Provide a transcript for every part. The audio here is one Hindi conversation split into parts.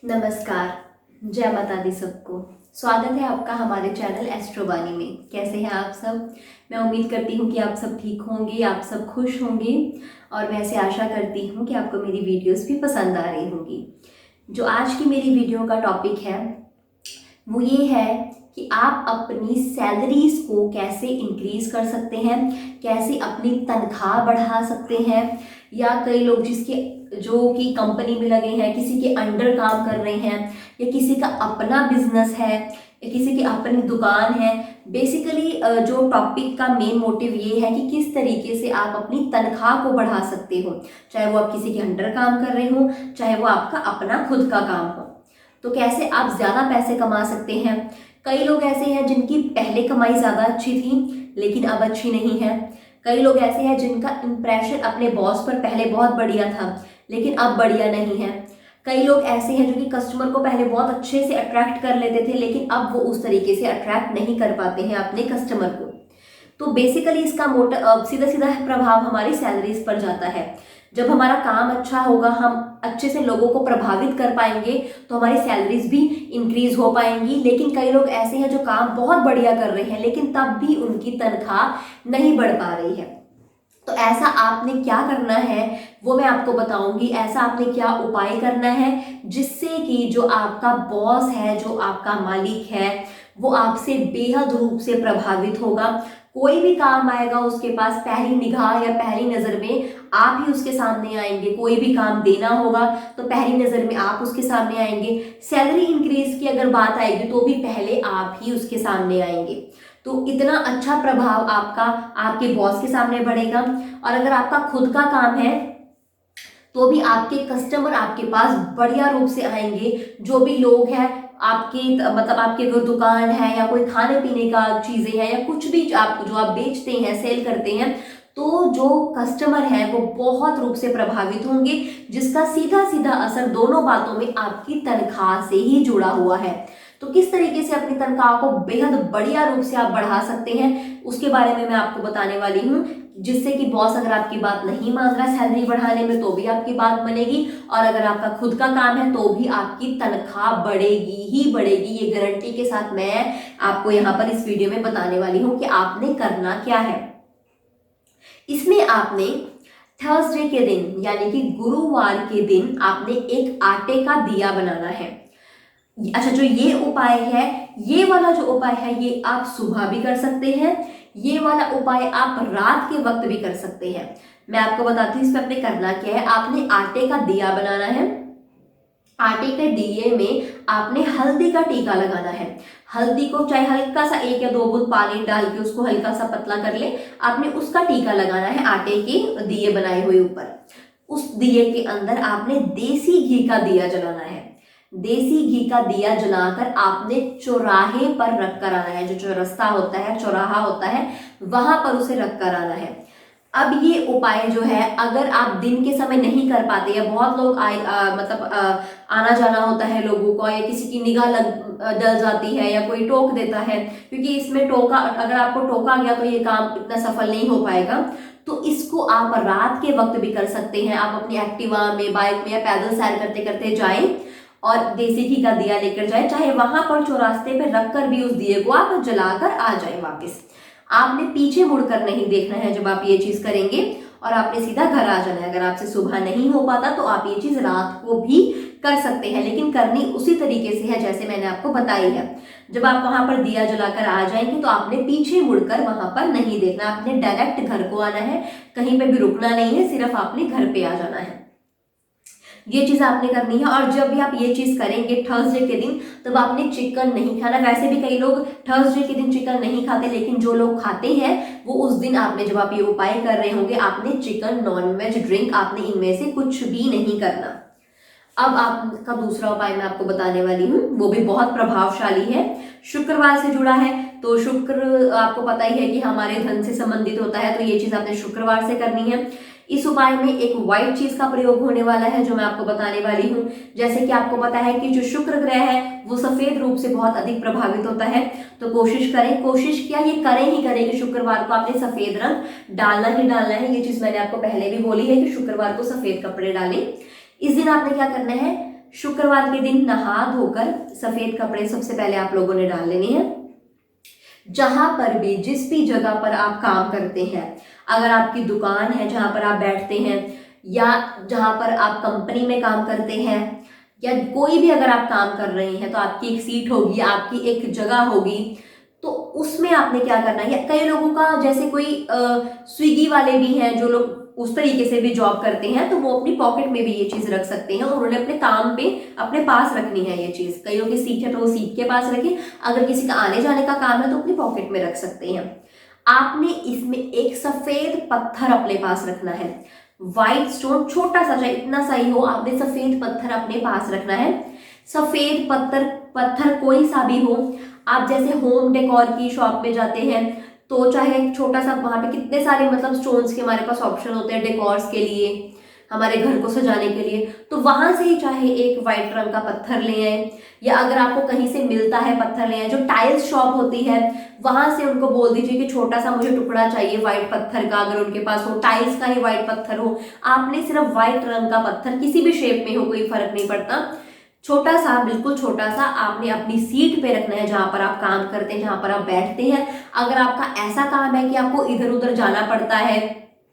नमस्कार। जय माता दी सबको। स्वागत है आपका हमारे चैनल एस्ट्रोवाणी में। कैसे हैं आप सब? मैं उम्मीद करती हूँ कि आप सब ठीक होंगे, आप सब खुश होंगे और मैं ऐसे आशा करती हूँ कि आपको मेरी वीडियोस भी पसंद आ रही होंगी। जो आज की मेरी वीडियो का टॉपिक है वो ये है कि आप अपनी सैलरीज को कैसे इंक्रीज कर सकते हैं, कैसे अपनी तनख्वाह बढ़ा सकते हैं, या कई लोग जो कि कंपनी में लगे हैं, किसी के अंडर काम कर रहे हैं, या किसी का अपना बिजनेस है या किसी की अपनी दुकान है। बेसिकली जो टॉपिक का मेन मोटिव ये है कि किस तरीके से आप अपनी तनख्वाह को बढ़ा सकते हो, चाहे वो आप किसी के अंडर काम कर रहे हो, चाहे वो आपका अपना खुद का काम हो। तो कैसे आप ज़्यादा पैसे कमा सकते हैं। कई लोग ऐसे हैं जिनकी पहले कमाई ज़्यादा अच्छी थी लेकिन अब अच्छी नहीं है। कई लोग ऐसे हैं जिनका इंप्रेशन अपने बॉस पर पहले बहुत बढ़िया था लेकिन अब बढ़िया नहीं है। कई लोग ऐसे हैं जो कि कस्टमर को पहले बहुत अच्छे से अट्रैक्ट कर लेते थे लेकिन अब वो उस तरीके से अट्रैक्ट नहीं कर पाते हैं अपने कस्टमर को। तो बेसिकली इसका सीधा सीधा प्रभाव हमारी सैलरीज पर जाता है। जब हमारा काम अच्छा होगा, हम अच्छे से लोगों को प्रभावित कर पाएंगे तो हमारी सैलरीज भी इंक्रीज हो पाएंगी। लेकिन कई लोग ऐसे हैं जो काम बहुत बढ़िया कर रहे हैं लेकिन तब भी उनकी तनख्वाह नहीं बढ़ पा रही है। तो ऐसा आपने क्या करना है वो मैं आपको बताऊंगी। ऐसा आपने क्या उपाय करना है जिससे कि जो आपका बॉस है, जो आपका मालिक है, वो आपसे बेहद रूप से प्रभावित होगा। कोई भी काम आएगा उसके पास पहली निगाह या पहली नजर में आप ही उसके सामने आएंगे। कोई भी काम देना होगा तो पहली नजर में आप उसके सामने आएंगे। सैलरी इंक्रीज की अगर बात आएगी तो भी पहले आप ही उसके सामने आएंगे। तो इतना अच्छा प्रभाव आपका आपके बॉस के सामने बढ़ेगा। और अगर आपका खुद का काम है तो भी आपके कस्टमर आपके पास बढ़िया रूप से आएंगे। जो भी लोग हैं आपके मतलब आपके अगर दुकान है या कोई खाने पीने का चीजें हैं या कुछ भी जो आप बेचते हैं, सेल करते हैं, तो जो कस्टमर है वो बहुत रूप से प्रभावित होंगे, जिसका सीधा सीधा असर दोनों बातों में आपकी तनख्वाह से ही जुड़ा हुआ है। तो किस तरीके से अपनी तनख्वाह को बेहद बढ़िया रूप से आप बढ़ा सकते हैं उसके बारे में मैं आपको बताने वाली हूँ, जिससे कि बॉस अगर आपकी बात नहीं मान रहा सैलरी बढ़ाने में तो भी आपकी बात बनेगी, और अगर आपका खुद का काम है तो भी आपकी तनख्वाह बढ़ेगी ही बढ़ेगी। ये गारंटी के साथ मैं आपको यहाँ पर इस वीडियो में बताने वाली हूँ कि आपने करना क्या है। इसमें आपने थर्सडे के दिन यानी कि गुरुवार के दिन आपने एक आटे का दिया बनाना है। अच्छा, जो ये उपाय है, ये वाला जो उपाय है ये आप सुबह भी कर सकते हैं, ये वाला उपाय आप रात के वक्त भी कर सकते हैं। मैं आपको बताती हूँ इसमें आपने करना क्या है। आपने आटे का दिया बनाना है। आटे के दिए में आपने हल्दी का टीका लगाना है। हल्दी को चाहे हल्का सा 1 या 2 बूंद पानी डाल के उसको हल्का सा पतला कर ले, आपने उसका टीका लगाना है आटे के दिए बनाए हुए ऊपर। उस दिए के अंदर आपने देसी घी का दिया जलाना है। देसी घी का दिया जलाकर आपने चौराहे पर रख कर आना है। जो चौरस्ता होता है, चौराहा होता है, वहां पर उसे रख कर आना है। अब ये उपाय जो है अगर आप दिन के समय नहीं कर पाते, या बहुत लोग आना जाना होता है लोगों को, या किसी की निगाह डल जाती है, या कोई टोक देता है, क्योंकि इसमें टोका अगर आपको टोका गया तो ये काम इतना सफल नहीं हो पाएगा। तो इसको आप रात के वक्त भी कर सकते हैं। आप अपनी एक्टिवा में, बाइक में या पैदल सैर करते करते जाएं और देसी घी का दिया लेकर जाए, चाहे वहां पर चौरास्ते पे रखकर भी उस दिए को आप जलाकर आ जाए वापस। आपने पीछे मुड़कर नहीं देखना है जब आप ये चीज करेंगे, और आपने सीधा घर आ जाना है। अगर आपसे सुबह नहीं हो पाता तो आप ये चीज रात को भी कर सकते हैं, लेकिन करनी उसी तरीके से है जैसे मैंने आपको बताई है। जब आप वहां पर दिया जलाकर आ जाएंगे तो आपने पीछे मुड़कर वहां पर नहीं देखना, आपने डायरेक्ट घर को आना है, कहीं पे भी रुकना नहीं है, सिर्फ आपने घर पे आ जाना है। ये चीज आपने करनी है। और जब भी आप ये चीज करेंगे थर्सडे के दिन, तब आपने चिकन नहीं खाना। वैसे भी कई लोग थर्सडे के दिन चिकन नहीं खाते, लेकिन जो लोग खाते हैं वो उस दिन आपने, जब आप ये उपाय कर रहे होंगे, आपने चिकन, नॉनवेज, ड्रिंक, आपने इनमें से कुछ भी नहीं करना। अब आपका दूसरा उपाय मैं आपको बताने वाली हूँ, वो भी बहुत प्रभावशाली है, शुक्रवार से जुड़ा है। तो शुक्र आपको पता ही है कि हमारे धन से संबंधित होता है, तो ये चीज आपने शुक्रवार से करनी है। इस उपाय में एक व्हाइट चीज का प्रयोग होने वाला है जो मैं आपको बताने वाली हूँ। जैसे कि आपको पता है कि जो शुक्र ग्रह है वो सफेद रूप से बहुत अधिक प्रभावित होता है, तो कोशिश क्या ये करें ही करें कि शुक्रवार को आपने सफेद रंग डालना ही डालना है। ये चीज मैंने आपको पहले भी बोली है कि शुक्रवार को सफेद कपड़े डालें। इस दिन आपने क्या करना है, शुक्रवार के दिन नहा धोकर सफेद कपड़े सबसे पहले आप लोगों ने डाल लेने हैं। जहां पर भी जिस भी जगह पर आप काम करते हैं, अगर आपकी दुकान है जहां पर आप बैठते हैं, या जहां पर आप कंपनी में काम करते हैं, या कोई भी अगर आप काम कर रहे हैं, तो आपकी एक सीट होगी, आपकी एक जगह होगी, तो उसमें आपने क्या करना है। कई लोगों का जैसे कोई स्विगी वाले भी हैं जो लोग उस तरीके से भी जॉब करते हैं, तो वो अपनी पॉकेट में भी ये चीज रख सकते हैं, और उन्होंने अपने काम पे अपने पास रखनी है ये चीज। कईयों की सीट है तो वो सीट के पास रखें, अगर किसी का आने जाने का काम है तो अपनी पॉकेट में रख सकते हैं। आपने इसमें एक सफेद पत्थर अपने पास रखना है, व्हाइट स्टोन, छोटा सा चाहे इतना सा ही हो, आपने सफेद पत्थर अपने पास रखना है। सफेद पत्थर कोई सा भी हो। आप जैसे होम डेकोर की शॉप में जाते हैं तो चाहे छोटा सा, वहां पे कितने सारे मतलब स्टोन्स के हमारे पास ऑप्शन होते हैं डेकोर्स के लिए, हमारे घर को सजाने के लिए, तो वहां से ही चाहे एक व्हाइट रंग का पत्थर ले आए, या अगर आपको कहीं से मिलता है पत्थर ले आए। जो टाइल्स शॉप होती है वहां से उनको बोल दीजिए कि छोटा सा मुझे टुकड़ा चाहिए व्हाइट पत्थर का, अगर उनके पास हो, टाइल्स का ही व्हाइट पत्थर हो। आपने सिर्फ व्हाइट रंग का पत्थर, किसी भी शेप में हो कोई फर्क नहीं पड़ता, छोटा सा, बिल्कुल छोटा सा आपने अपनी सीट पे रखना है जहां पर आप काम करते हैं, जहां पर आप बैठते हैं। अगर आपका ऐसा काम है कि आपको इधर उधर जाना पड़ता है,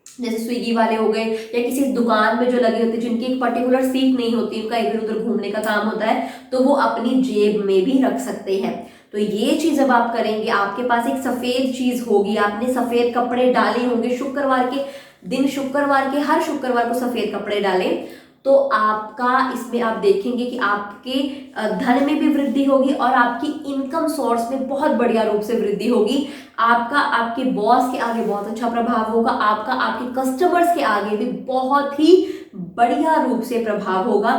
जैसे स्विगी वाले हो गए, या किसी दुकान में जो लगे होते हैं जिनकी एक पर्टिकुलर सीट नहीं होती, उनका इधर उधर घूमने का काम होता है, तो वो अपनी जेब में भी रख सकते हैं। तो ये चीज जब आप करेंगे, आपके पास एक सफेद चीज होगी, आपने सफेद कपड़े डाले होंगे शुक्रवार के दिन, शुक्रवार के हर शुक्रवार को सफेद कपड़े डालें, तो आपका इसमें आप देखेंगे कि आपके धन में भी वृद्धि होगी और आपकी इनकम सोर्स में बहुत बढ़िया रूप से वृद्धि होगी। आपका आपके बॉस के आगे बहुत अच्छा प्रभाव होगा, आपका आपके कस्टमर्स के आगे भी बहुत ही बढ़िया रूप से प्रभाव होगा।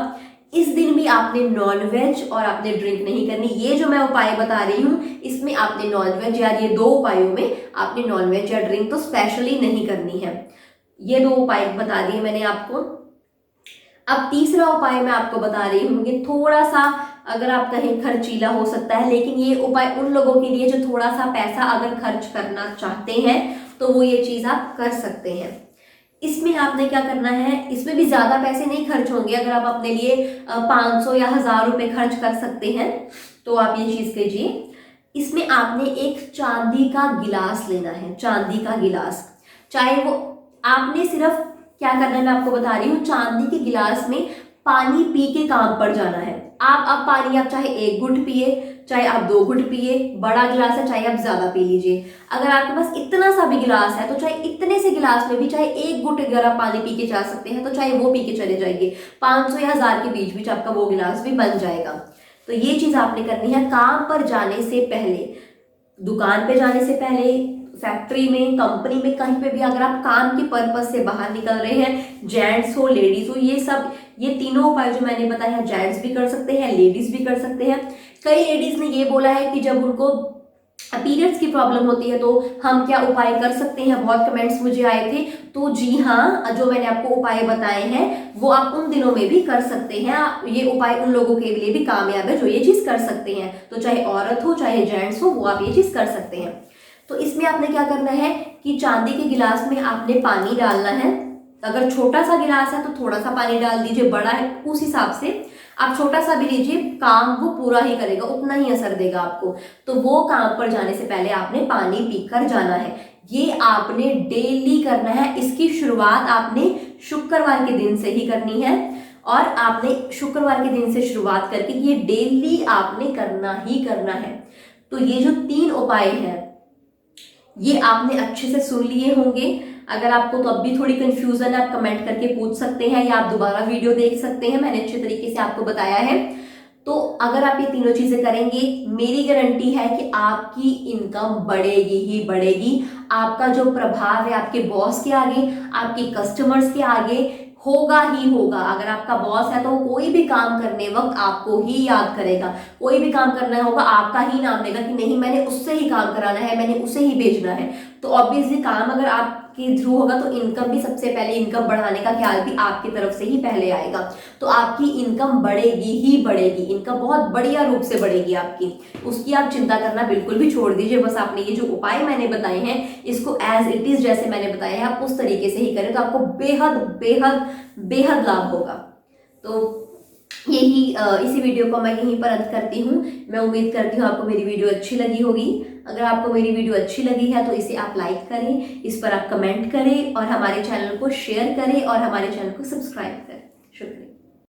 इस दिन भी आपने नॉनवेज और आपने ड्रिंक नहीं करनी। ये जो मैं उपाय बता रही हूँ इसमें आपने नॉनवेज, या ये 2 उपायों में आपने नॉनवेज या ड्रिंक तो स्पेशली नहीं करनी है। ये 2 उपाय बता दिए मैंने आपको। अब तीसरा उपाय मैं आपको बता रही हूँ, ये थोड़ा सा अगर आप कहें खर्चीला हो सकता है, लेकिन ये उपाय उन लोगों के लिए जो थोड़ा सा पैसा अगर खर्च करना चाहते हैं तो वो ये चीज आप कर सकते हैं। इसमें आपने क्या करना है, इसमें भी ज्यादा पैसे नहीं खर्च होंगे। अगर आप अपने लिए 500 या 1000 रुपए खर्च कर सकते हैं तो आप ये चीज कीजिए। इसमें आपने एक चांदी का गिलास लेना है, चांदी का गिलास, चाहे वो आपने सिर्फ क्या करना है मैं आपको बता रही हूँ, चांदी के गिलास में पानी पी के काम पर जाना है। आप अब पानी आप चाहे 1 घुट पिए, चाहे आप 2 घुट पिए, बड़ा गिलास है चाहे आप ज्यादा पी लीजिए। अगर आपके पास इतना सा भी गिलास है तो चाहे इतने से गिलास में भी चाहे 1 घुट अगर आप पानी पी के जा सकते हैं तो चाहे वो पी के चले जाइए। 500 या 1000 के बीच बीच आपका वो गिलास भी बन जाएगा। तो ये चीज आपने करनी है काम पर जाने से पहले, दुकान पे जाने से पहले, फैक्ट्री में, कंपनी में, कहीं पे भी अगर आप काम के पर्पज से बाहर निकल रहे हैं, जेंट्स हो लेडीज हो, ये तीनों उपाय जो मैंने बताए हैं जेंट्स भी कर सकते हैं, लेडीज भी कर सकते हैं। कई लेडीज ने ये बोला है कि जब उनको पीरियड्स की प्रॉब्लम होती है तो हम क्या उपाय कर सकते हैं, बहुत कमेंट्स मुझे आए थे। तो जी हाँ, जो मैंने आपको उपाय बताए हैं वो आप उन दिनों में भी कर सकते हैं। ये उपाय उन लोगों के लिए भी कामयाब है जो ये चीज कर सकते हैं। तो चाहे औरत हो चाहे जेंट्स हो, वो आप ये चीज कर सकते हैं। तो इसमें आपने क्या करना है कि चांदी के गिलास में आपने पानी डालना है। अगर छोटा सा गिलास है तो थोड़ा सा पानी डाल दीजिए, बड़ा है उस हिसाब से आप छोटा सा भी लीजिए, काम वो पूरा ही करेगा, उतना ही असर देगा आपको। तो वो काम पर जाने से पहले आपने पानी पीकर जाना है। ये आपने डेली करना है। इसकी शुरुआत आपने शुक्रवार के दिन से ही करनी है, और आपने शुक्रवार के दिन से शुरुआत करके ये डेली आपने करना ही करना है। तो ये जो 3 उपाय हैं ये आपने अच्छे से सुन लिए होंगे। अगर आपको तो अब भी थोड़ी कंफ्यूजन है, आप कमेंट करके पूछ सकते हैं या आप दोबारा वीडियो देख सकते हैं, मैंने अच्छे तरीके से आपको बताया है। तो अगर आप ये तीनों चीजें करेंगे, मेरी गारंटी है कि आपकी इनकम बढ़ेगी ही बढ़ेगी। आपका जो प्रभाव है आपके बॉस के आगे, आपके कस्टमर्स के आगे होगा ही होगा। अगर आपका बॉस है तो कोई भी काम करने वक्त आपको ही याद करेगा, कोई भी काम करना होगा आपका ही नाम लेगा कि नहीं मैंने उससे ही काम कराना है, मैंने उसे ही भेजना है। तो ऑब्वियसली काम अगर आपके थ्रू होगा तो इनकम भी सबसे पहले, इनकम बढ़ाने का ख्याल भी आपकी तरफ से ही पहले आएगा। तो आपकी इनकम बढ़ेगी ही बढ़ेगी, इनकम बहुत बढ़िया रूप से बढ़ेगी आपकी, उसकी आप चिंता करना बिल्कुल भी छोड़ दीजिए। बस आपने ये जो उपाय मैंने बताए हैं इसको एज इट इज जैसे मैंने बताया है आप उस तरीके से ही करें तो आपको बेहद बेहद बेहद लाभ होगा। तो इसी वीडियो को मैं यहीं पर अंत करती हूँ। मैं उम्मीद करती हूँ आपको मेरी वीडियो अच्छी लगी होगी। अगर आपको मेरी वीडियो अच्छी लगी है तो इसे आप लाइक करें, इस पर आप कमेंट करें और हमारे चैनल को शेयर करें और हमारे चैनल को सब्सक्राइब करें। शुक्रिया।